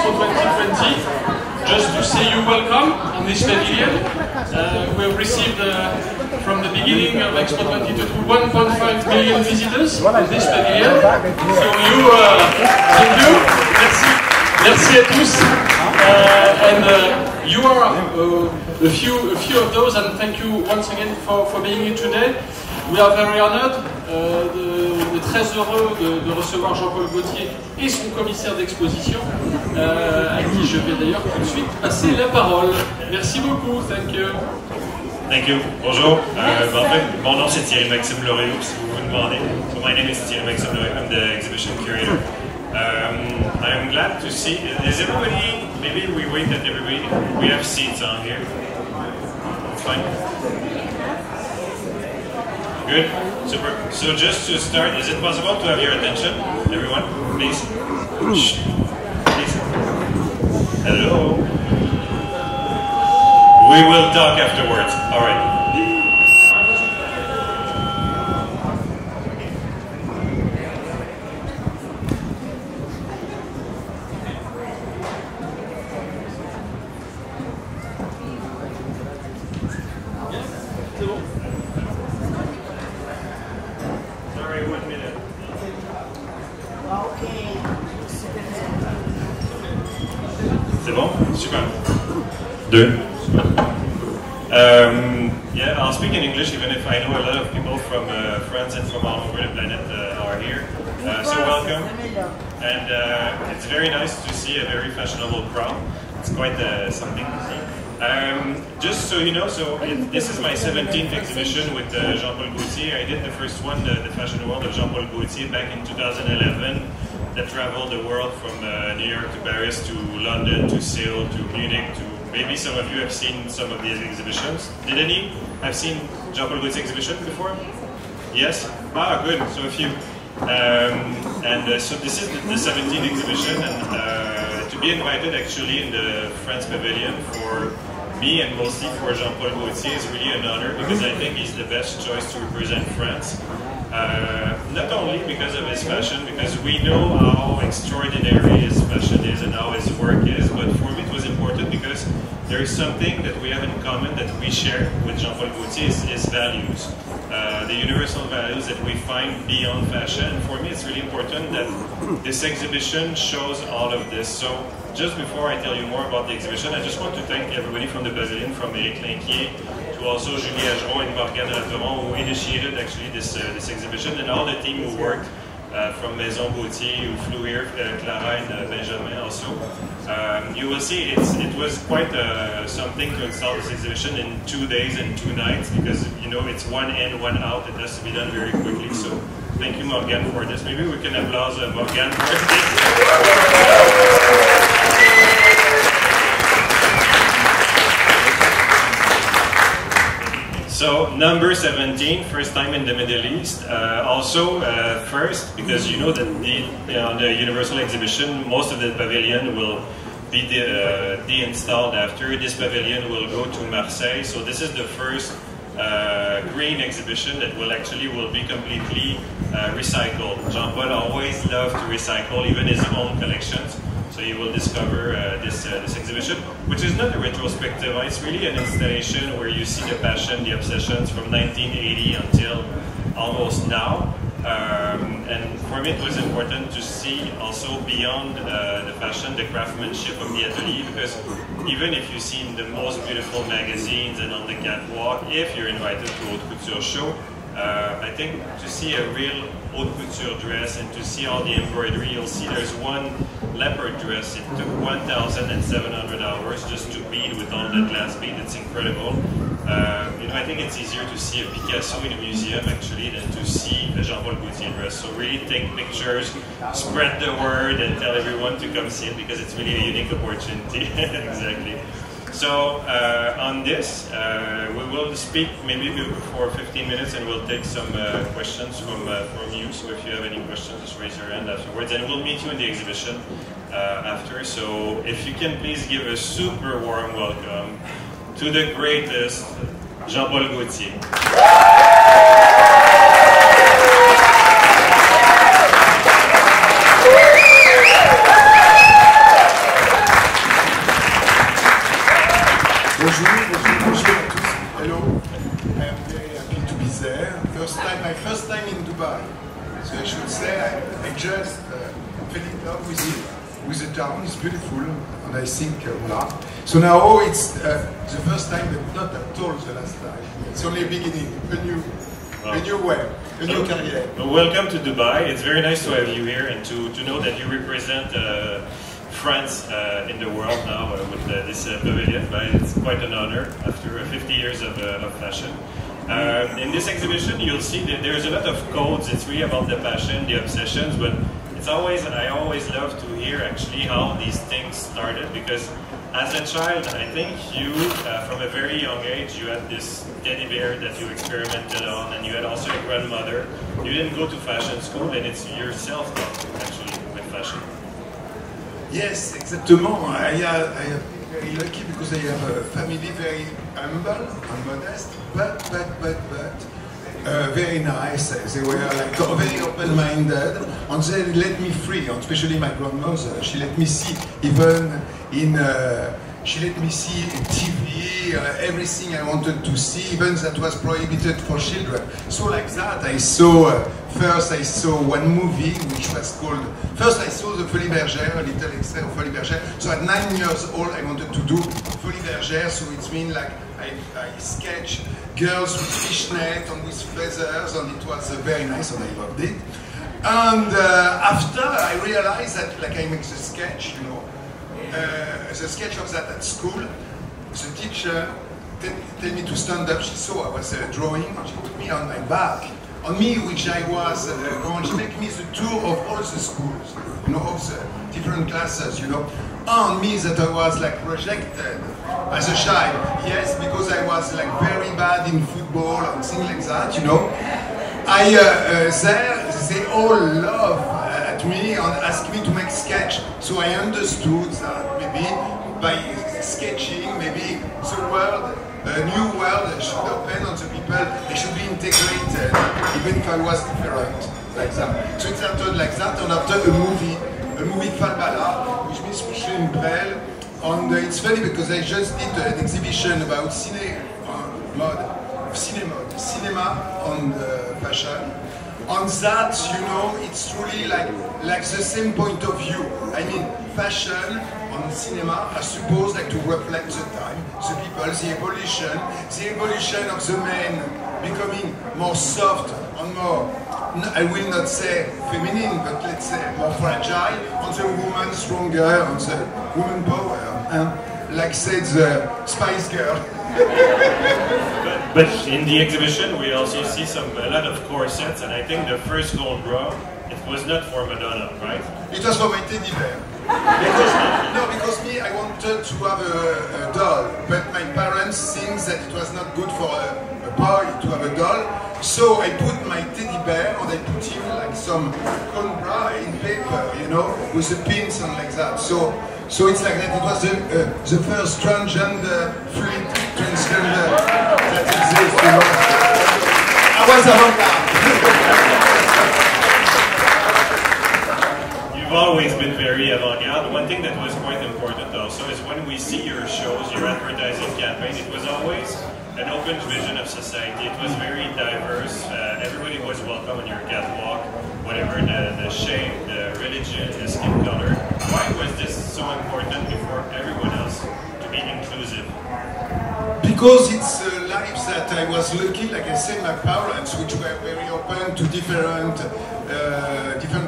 Expo 2020, just to say you welcome on this pavilion. We have received from the beginning of Expo 2022 1.5 million visitors on this pavilion. So you, thank you, merci à tous. And you are a few of those, and thank you once again for being here today. We are very honored. On est très heureux de recevoir Jean Paul Gaultier et son commissaire d'exposition, à qui je vais d'ailleurs tout de suite passer la parole. Merci beaucoup. Thank you. Thank you. Bonjour. En fait, mon nom c'est Thierry-Maxime Loriot, si vous vous demandez. So my name is Thierry-Maxime Loriot. I'm the exhibition curator. I'm glad to see. Is everybody? Maybe we wait that everybody. We have seats on here. It's fine. Good. Super. So just to start, is it possible to have your attention, everyone, please? Shh. Please. Hello. We will talk afterwards. All right. C'est bon? Super. Deux. Yeah, I'll speak in English even if I know a lot of people from France and from all over the planet are here. So welcome. And it's very nice to see a very fashionable crowd. It's quite something to see. Just so you know, this is my 17th exhibition with Jean Paul Gaultier. I did the first one, the Fashion World of Jean Paul Gaultier, back in 2011. That traveled the world from New York to Paris to London to Seoul to Munich to maybe some of you have seen some of these exhibitions. Did any have seen Jean Paul Gaultier exhibition before? Yes? Ah, good. So a few. So this is the 17th exhibition, and to be invited actually in the France Pavilion for me and mostly for Jean Paul Gaultier is really an honor because I think he's the best choice to represent France. Not only because of his fashion, because we know how extraordinary his fashion is and how his work is, but for me it was important because there is something that we have in common that we share with Jean Paul Gaultier is his values. The universal values that we find beyond fashion. For me it's really important that this exhibition shows all of this. So just before I tell you more about the exhibition, I just want to thank everybody from the pavilion, from Eric Linquier to also Julie Ageron and Morgane Latoron, who initiated actually this exhibition, and all the team who worked from Maison Gaultier, who flew here, Clara and Benjamin also. You will see it was quite something to install this exhibition in 2 days and 2 nights because you know it's one in, one out. It has to be done very quickly. So thank you, Morgane, for this. Maybe we can applaud Morgane for this. So number 17, first time in the Middle East. Also first, because you know that on the Universal Exhibition, most of the pavilion will be de-installed after. This pavilion will go to Marseille. So this is the first green exhibition that will be completely recycled. Jean Paul always loved to recycle even his own collections. So you will discover this exhibition, which is not a retrospective, it's really an installation where you see the passion, the obsessions from 1980 until almost now. And for me it was important to see also beyond the fashion, the craftsmanship of the atelier, because even if you see in the most beautiful magazines and on the catwalk, if you're invited to Haute Couture show, I think to see a real haute couture dress and to see all the embroidery, you'll see there's one leopard dress. It took 1,700 hours just to bead with all the glass bead. It's incredible. You know, I think it's easier to see a Picasso in a museum actually than to see a Jean Paul Gaultier dress. So really take pictures, spread the word, and tell everyone to come see it because it's really a unique opportunity. Exactly. So on this, we will speak maybe for 15 minutes and we'll take some questions from you. So if you have any questions, just raise your hand afterwards. And we'll meet you in the exhibition after. So if you can please give a super warm welcome to the greatest Jean Paul Gaultier. with the town. It's beautiful, and I think voilà. So now it's the first time, but not at all the last time. It's only a beginning, a new way, a new career. Welcome to Dubai. It's very nice to have you here and to know that you represent France in the world now with this pavilion. It's quite an honor after 50 years of fashion. In this exhibition, you'll see that there's a lot of codes. It's really about the passion, the obsessions, but I always love to hear actually how these things started, because as a child, I think you, from a very young age, you had this teddy bear that you experimented on, and you had also a grandmother. You didn't go to fashion school, and it's yourself actually with fashion. Yes, exactement. I am very lucky because I have a family very humble and modest, but very nice. They were like very open-minded, and they let me free. And especially my grandmother, she let me see even in. She let me see TV, everything I wanted to see, even that was prohibited for children. So like that, I saw, first I saw one movie which was called, first I saw the Folie Bergère, a little extrait of Folie Bergère. So at 9 years old I wanted to do Folie Bergère, so it means like I sketch girls with fishnet and with feathers, and it was very nice and I loved it. And after I realized that like I make the sketch, you know, the sketch of that at school, the teacher tell me to stand up. She saw I was drawing, and she put me on my back. On me, which I was going, she make me the tour of all the schools, you know, of the different classes, you know. On me that I was like projected as a child. Yes, because I was like very bad in football and things like that, you know. There, they all love at me and asked me to make sketch. So I understood that maybe by sketching, maybe the world, a new world should open on the people, they should be integrated, even if I was different, like that. So it started like that, and after a movie Falbala, which means Prel, and it's funny because I just did an exhibition about cinema and fashion. On that, you know, it's truly like the same point of view. I mean, fashion and cinema are supposed like to reflect the time, the people, the evolution of the men becoming more soft and more, I will not say feminine, but let's say more fragile, and the woman stronger, and the woman power, like said the Spice Girl. But in the exhibition, we also see a lot of corsets, and I think the first gold bra, it was not for Madonna, right? It was for my teddy bear. Because me, I wanted to have a doll, but my parents think that it was not good for a boy to have a doll. So I put my teddy bear, and I put him like some cone bra in paper, you know, with the pins and like that. So it's like that. It was the first transgender, fluid transgender that exists. You know? I was avant-garde. You've always been very avant-garde. One thing that was quite important also is when we see your shows, your advertising campaign, it was always an open vision of society. It was very diverse. Everybody was welcome on your catwalk, whatever the shape, the religion, the skin color. Why was this so important before everyone else to be inclusive? Because it's a life that I was lucky, like I said, my parents, which were very open to different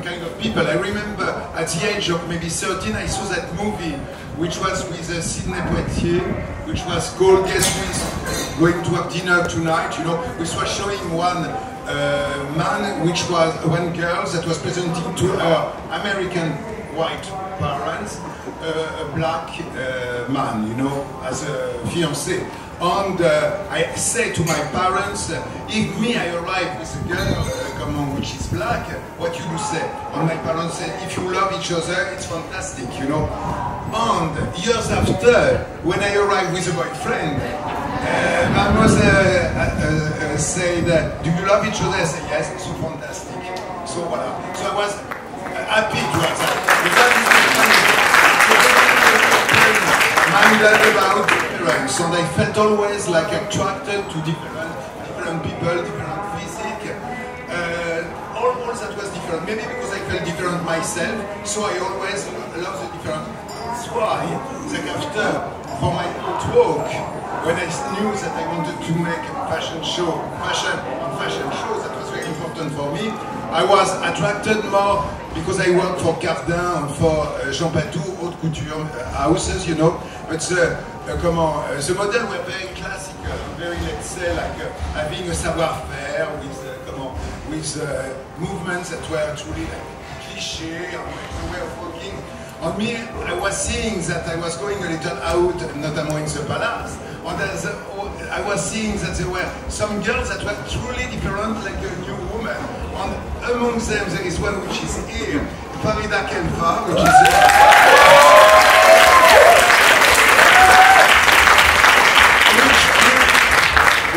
kind of people. I remember at the age of maybe 13, I saw that movie, which was with Sidney Poitier, which was called Guess Who's Going to Have Dinner Tonight, you know, which was showing one man, which was one girl that was presenting to her American white parents a black man, you know, as a fiancé. And I say to my parents, if me I arrive with a girl which is black, what you do say? And my parents said, if you love each other, it's fantastic, you know. And years after, when I arrived with a boyfriend, my mother said, do you love each other? I said, yes, it's so fantastic. So voilà. So I was happy to have that. Minded about difference, and I felt always like attracted to different people, different physique. All that was different. Maybe because I felt different myself, so I always love the why, like after, for my talk, when I knew that I wanted to make a fashion shows, that was very important for me. I was attracted more because I worked for Cardin and for Jean Paul haute couture houses, you know. But the model were very classical, very, let's say, like having a savoir-faire with movements that were truly like cliché, the way of walking. On me, I was seeing that I was going a little out, notamment in the palace. I was seeing that there were some girls that were truly different, like a new woman. And among them, there is one which is here, Farida Kelfa, which is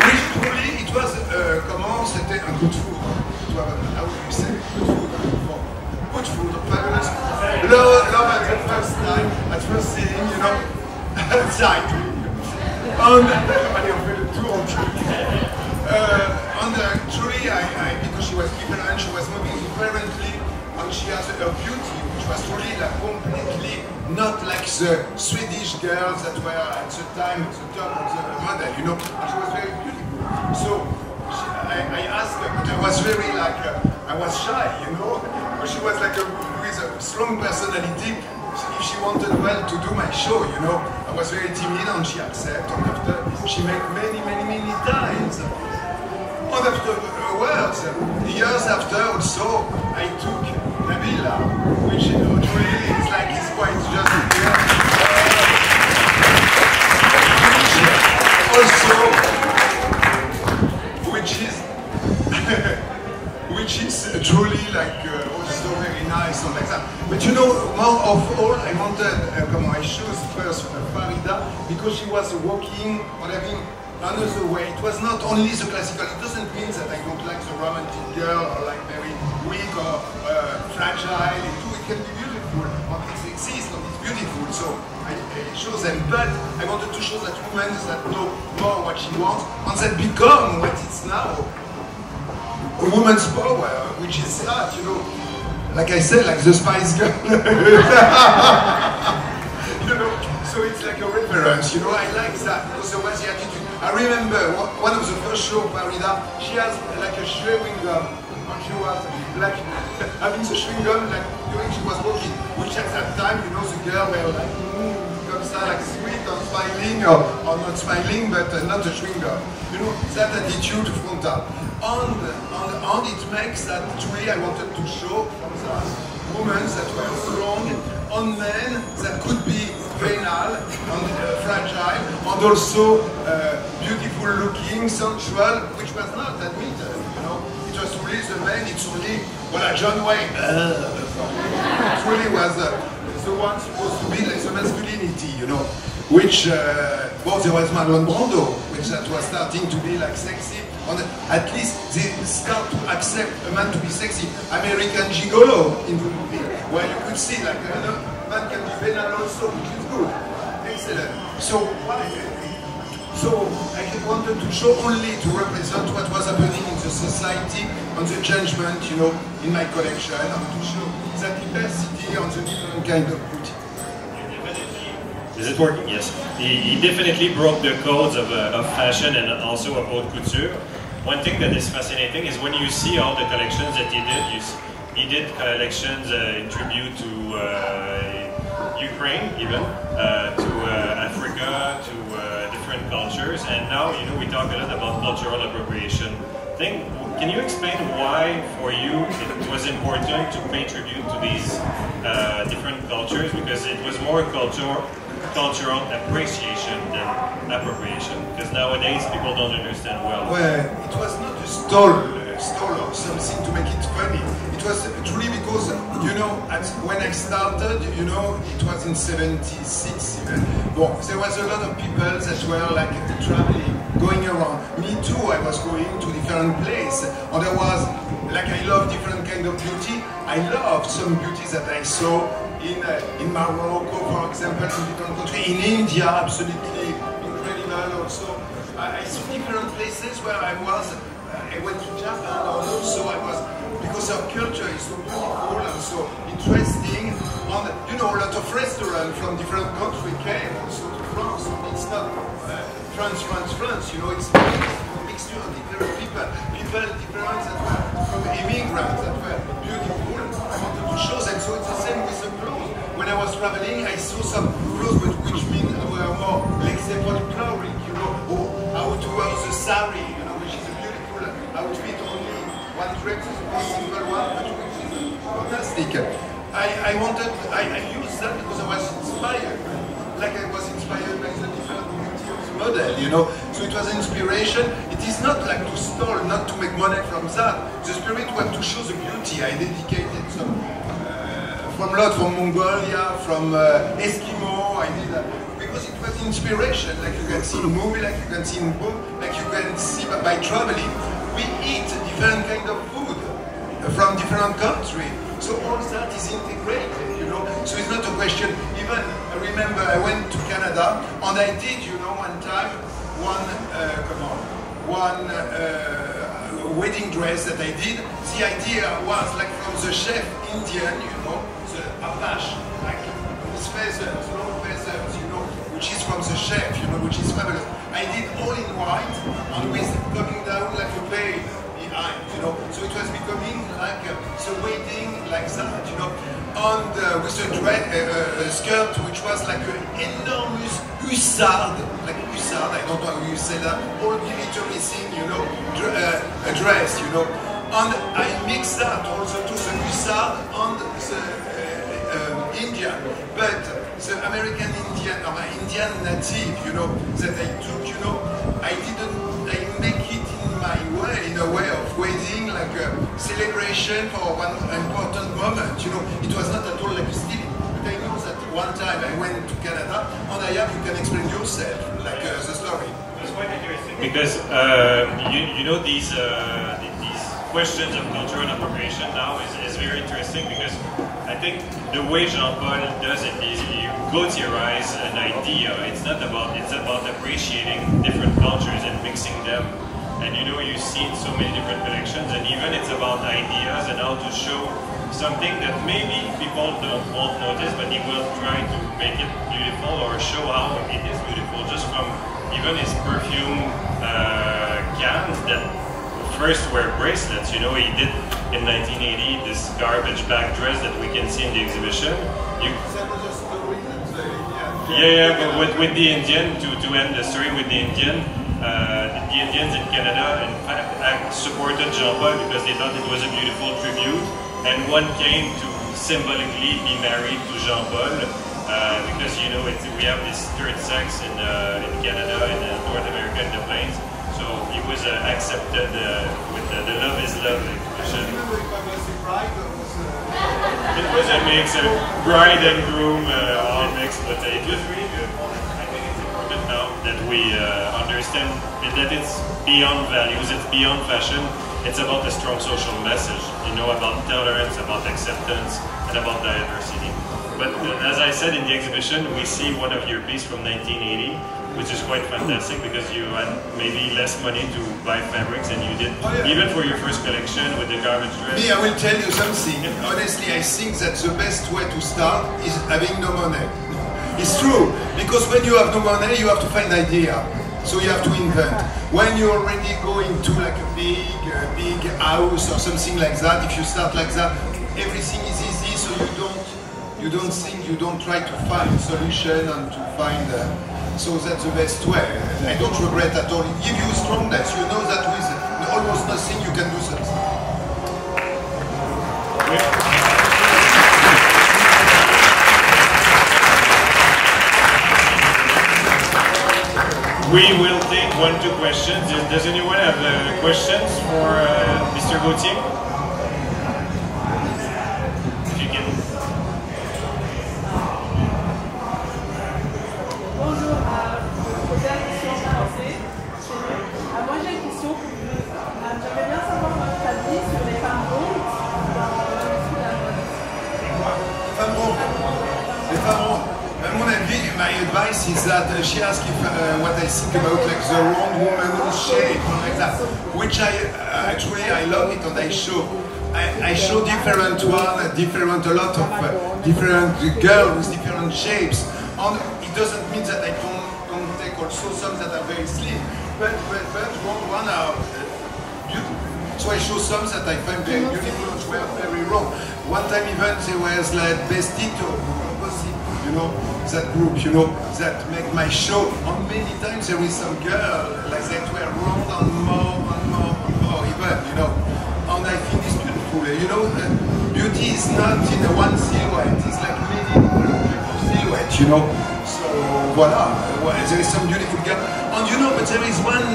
which truly, it was, comment, c'était un coup de foudre. How would you say? Good food, fabulous. Love at the first time, at first seeing, you know, outside. And truly, because she was different, she was moving differently, and she has a beauty which was truly like completely not like the Swedish girls that were at the time at the top of the model, you know, and she was very beautiful. So I asked her, but I was very like, I was shy, you know, but she was like with a strong personality. If she wanted well to do my show, you know, I was very timid and she accepted, and after she made many times. And afterwards, years after also, I took Nabila, which really is like, it's quite just here. Which is truly like also very nice and like that. But you know, more of all, I wanted, I chose first Farida because she was walking or having another way. It was not only the classical. It doesn't mean that I don't like the romantic girl or like very weak or fragile. It can be beautiful. It exists and it's beautiful. So I show them, but I wanted to show that women that know more what she wants and that become what it's now. A woman's power, which is that, you know, like I said, like the Spice Girl. You know, so it's like a reference, you know, I like that, because there was the attitude. I remember one of the first shows, Farida, she has like a chewing gum, and she was like having the chewing gum like during she was walking, which at that time, you know, the girl were like, like sweet or smiling, or not smiling, but not a chewing gum. You know, that attitude frontal. And it makes that truly I wanted to show from that women that were strong, and men that could be venal and fragile, and also beautiful looking, sensual, which was not admitted, you know. It was truly the men, it's really, voilà, John Wayne, it truly was the one supposed to be like the masculinity, you know, which, well, there was Marlon Brando, which that was starting to be like sexy. And at least they start to accept a man to be sexy. American Gigolo in the movie, where you could see like a man can be venal also, which is good. Excellent. So I wanted to show only to represent what was happening in the society and the changement, you know, in my collection, and to show that diversity and the different kind of beauty. Is it working? Yes. He definitely broke the codes of fashion and also of haute couture. One thing that is fascinating is when you see all the collections that he did collections in tribute to Ukraine, even, to Africa, to different cultures, and now, you know, we talk a lot about cultural appropriation. Can you explain why, for you, it was important to pay tribute to these different cultures? Because it was more cultural appreciation than appropriation, because nowadays people don't understand well. Well, it was not a stole or something to make it funny. It was truly because, you know, when I started, you know, it was in '76 even. Well, there was a lot of people that were like traveling, going around. Me too, I was going to different places. And there was, like, I love different kind of beauty. I loved some beauties that I saw in Morocco, for example, in different countries, in India, absolutely incredible also. I saw different places where I was. I went to Japan, and also I was, because our culture is so beautiful and so interesting, And, you know, a lot of restaurants from different countries came also to France. It's not France, you know, it's a mixture of different people different that were from immigrants that were beautiful. I wanted to show them, so it's the same with the clothes. When I was traveling, I saw some clothes which mean were more, let's say, folkloric, you know, or how to wear the sari, you know, which is a beautiful outfit, only one dress is a simple one, but which is fantastic. I used that because I was inspired, like I was inspired by the different model, you know. So it was an inspiration. It is not like to stall, not to make money from that. The spirit was to show the beauty. I dedicated some from Mongolia, from Eskimo. I did that because it was inspiration. Like you can see in a movie, like you can see in a book, like you can see by traveling. We eat different kind of food from different countries. So all that is integrated, you know. So it's not a question. Even I remember I went to Canada and I did, you know, one time one wedding dress that I did. The idea was like from the chef Indian, you know, the apache, like his feathers, long feathers, you know, which is from the chef, you know, which is fabulous. I did all in white and with coming down like a veil. You know, so it was becoming like the wedding like that, you know, and with a skirt which was like an enormous hussard, like hussard, I don't know how you say that, all military thing, you know, a dress, you know, and I mixed that also to the hussard and the Indian, but the American Indian, or Indian native, you know, that I took, you know, I make it in a way of wedding, like a celebration for one important moment, you know. It was not at all like a stealing, but I know that one time I went to Canada, and you can explain yourself, like the story. That's quite interesting. Because, you know, these questions of cultural appropriation now is very interesting, because I think the way Jean Paul does it is you Gaultierize an idea. It's about appreciating different cultures and mixing them. And you know, you see in so many different collections, and even it's about ideas and how to show something that maybe people won't notice, but he will try to make it beautiful or show how it is beautiful, just from even his perfume cans that first were bracelets. You know, he did in 1980 this garbage bag dress that we can see in the exhibition. But with the Indian, to end the story with the Indian, the Indians in Canada, in fact, supported Jean Paul because they thought it was a beautiful tribute, and one came to symbolically be married to Jean Paul because, you know, we have this third sex in Canada, in North America, in the Plains. So he was accepted with the Love is Love exhibition. It was a mix, a bride and groom all mixed, but it was really good. I think it's important now that we understand that it's beyond values, it's beyond fashion, it's about a strong social message, you know, about tolerance, about acceptance, and about diversity. But as I said in the exhibition, we see one of your pieces from 1980, which is quite fantastic because you had maybe less money to buy fabrics than you did, even for your first collection with the garbage dress. Me, I will tell you something. Honestly, I think that the best way to start is having no money. It's true, because when you have no money, you have to find idea. So you have to invent. When you already go into like a big house or something like that, if you start like that, everything is easy. So you don't try to find solution and to find. So that's the best way. I don't regret at all. It gives you strongness. You know that with almost nothing you can do something. We will take 1-2 questions. Does anyone have questions for Mr. Gaultier? If you can. Bonjour, je posais la question en français. Moi j'ai une question pour vous. J'aimerais bien savoir votre avis sur les femmes rondes dans l'industrie de la mode. Femmes rondes. Les femmes rondes. Mon avis, my advice is that she asked if what I think about like the round woman shape like that, which I love it and I show. I show different one, a lot of different girls with different shapes. And it doesn't mean that I don't take also some that are very slim, but one are beautiful. So I show some that I find very beautiful and were very wrong. One time even there was like Bestito, you know, that group, you know, that make my show. And many times there is some girl like that were wrong and more even, you know. And I think it's beautiful, you know. Beauty is not in one silhouette, it's like many silhouettes, you know. So voila, there is some beautiful girl. And you know, but there is one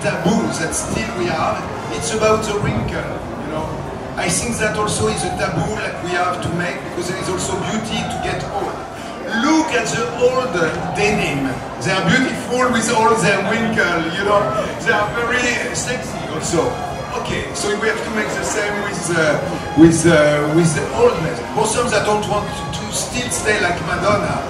taboo that still we have. It's about the wrinkle, you know. I think that also is a taboo like we have to make, because there is also beauty to get old. Look at the old denim. They are beautiful with all their wrinkle, you know. They are very sexy also. Okay, so we have to make the same with the oldness. For some that don't want to still stay like Madonna,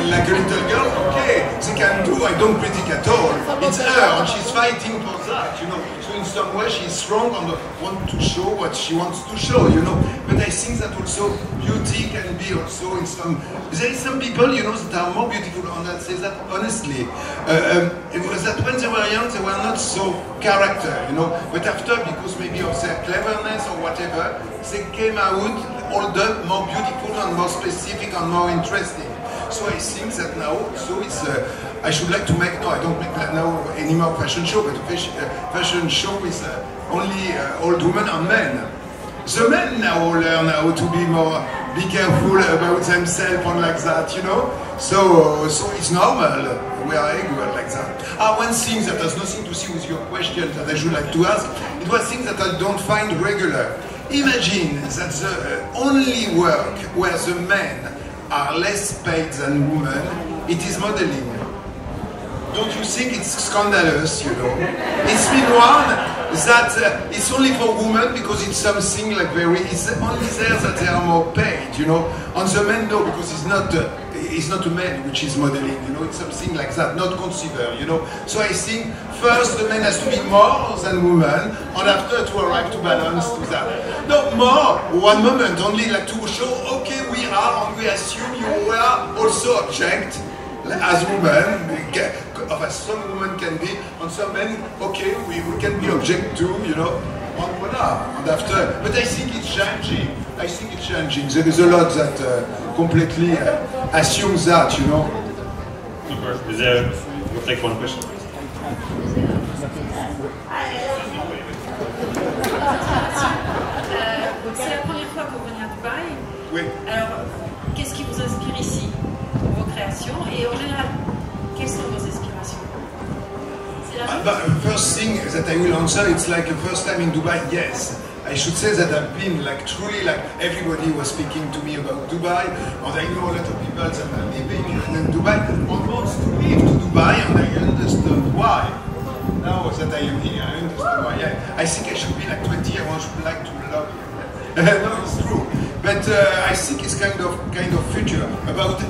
like a little girl, okay, they can do, I don't critique at all. It's her, and she's fighting for that, you know. So in some way she's strong and wants to show what she wants to show, you know. But I think that also beauty can be also in some, there is some people, you know, that are more beautiful, and I say that honestly. It was that when they were young, they were not so character, you know. But after, because maybe of their cleverness or whatever, they came out older, more beautiful and more specific and more interesting. So I think that now, so it's, I should like to make, no, I don't make now any more fashion show, but a fashion show with only old women and men. The men now learn how to be careful about themselves and like that, you know. So it's normal, we are equal like that. One thing that has nothing to see with your question that I should like to ask, it was things that I don't find regular. Imagine that the only work where the men are less paid than women, it is modeling. Don't you think it's scandalous, you know? It's been one that it's only for women because it's something like it's only there that they are more paid, you know? And the men, no, because it's not a man which is modeling, you know? It's something like that, not considered, you know? So I think first the man has to be more than women, and after to arrive to balance to that. No, more, one moment, only like to show, okay, we are, and we assume you were also object as women, as some women can be, and some men, okay, we can be object too, you know, and voila, and after, but I think it's changing, there is a lot that completely assumes that, you know. Super, we'll take one question. C'est la première fois que vous venez à Dubaï. Oui. Alors, qu'est-ce qui vous inspire ici, vos créations, et en général, quelles sont vos inspirations? First thing that I will answer, it's like the first time in Dubai, yes. I should say that I've been like truly like everybody was speaking to me about Dubai, and I know a lot of people that are living in Dubai and wants to live to Dubai, and I understand why. Now that I am here, I understand why. Yeah, I think I should be like 20. I would like to love it. No, it's true. But I think it's kind of future about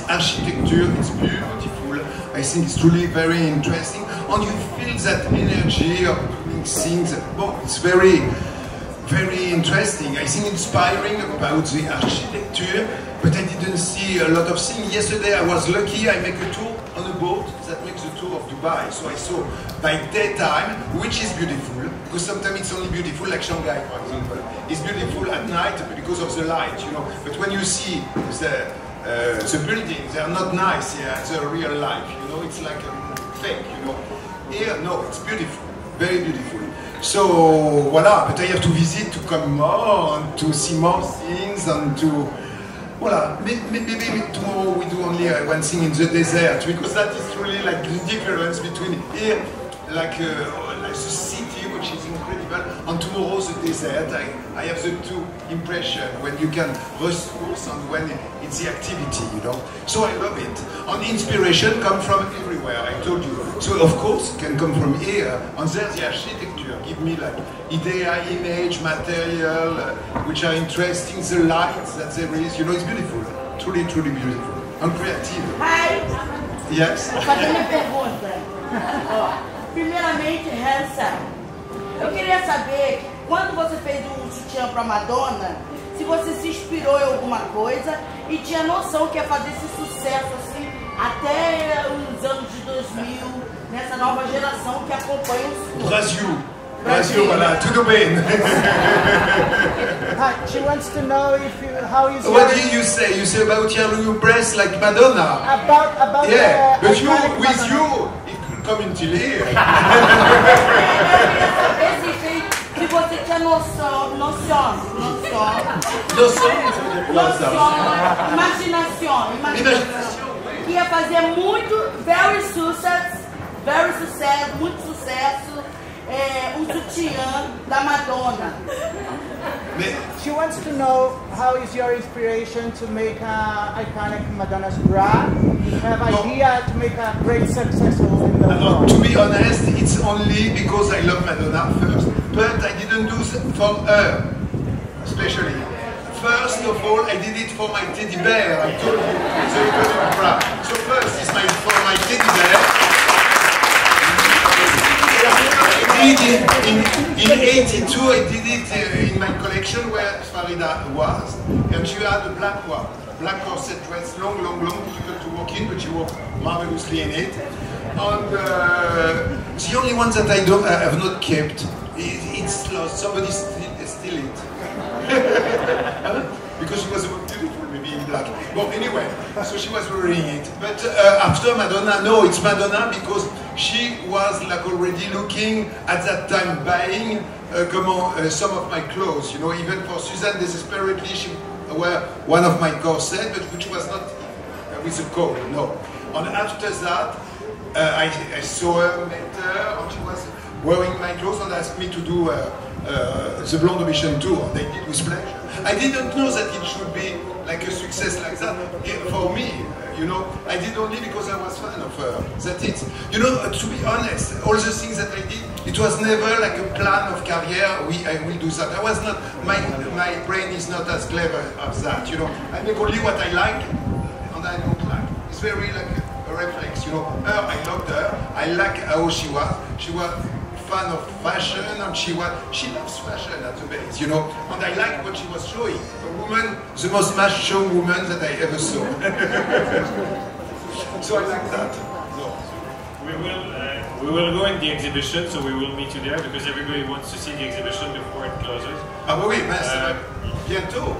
architecture. It's beautiful. I think it's truly very interesting, and you feel that energy of doing things. Well, it's very interesting. I think inspiring about the architecture, but I didn't see a lot of things. Yesterday I was lucky, I make a tour on a boat that makes a tour of Dubai. So I saw by daytime, which is beautiful, because sometimes it's only beautiful, like Shanghai for example. It's beautiful at night because of the light, you know. But when you see the buildings, they are not nice, yeah, it's a real life, you know, it's like a fake, you know. Here, no, it's beautiful, very beautiful. So voila, but I have to visit to come more and to see more things and to voila. Maybe tomorrow we do only one thing in the desert, because that is really like the difference between here, like the city, which is incredible, and tomorrow the desert. I have the two impressions when you can resource and when it's the activity, you know. So I love it. And inspiration comes from everywhere, I told you. So of course it can come from here, and there's the architecture. Give me like idea, image, material, which are interesting, the lights that there is, you know, it's beautiful. Truly, truly beautiful. And creative. Hi! Yes? Vou fazer uma pergunta. Primeiramente, Hansa, eu queria saber quando você fez o sutiã para Madonna, se você se inspirou em alguma coisa e tinha noção que ia fazer esse sucesso assim até os anos de 2000, nessa nova geração que acompanha o Brasil. Brasil, voilà, tudo bem. She wants to know how you. What do you say? You say about your breasts like Madonna. About yeah, but you, iconic with Madonna. you, it could come into here. Se você tinha noção, imaginação, que ia fazer muito, very sucesso, muito sucesso, o sutiã da Madonna. She wants to know how is your inspiration to make iconic Madonna's bra. You have idea to make a great success in the world. To be honest, it's only because I love Madonna first, but I didn't do it for her, especially. First of all, I did it for my teddy bear. I told you, the iconic bra. So first is for my teddy bear. In 82, I did it in my collection where Farida was, and she had a black one, black corset dress, long, difficult to walk in, but she walked marvelously in it. And the only one that I have not kept, it's lost. Somebody steal it. Because she was so beautiful, maybe in black. Well, anyway, so she was wearing it. But after Madonna, no, it's Madonna because she was like already looking at that time buying some of my clothes. You know, even for Suzanne, desperately, she wore one of my corsets, but which was not with a coat, no. And after that, I saw her, met her, and she was wearing my clothes and asked me to do the Blonde Ambition tour. They did with pleasure. I didn't know that it should be like a success like that. For me, you know, I did only because I was fan of her. That's it. You know, to be honest, all the things that I did, it was never like a plan of career. I will do that. I was not. My brain is not as clever as that. You know, I make only what I like, and I don't like. It's very like a reflex. You know, her, I loved her. I like how she was. She was fan of fashion, and she loves fashion at the base, you know, and I like what she was showing. A woman, the most macho woman that I ever saw. So I like that. No. We will go in the exhibition, so we will meet you there because everybody wants to see the exhibition before it closes. Ah bah oui, bientôt.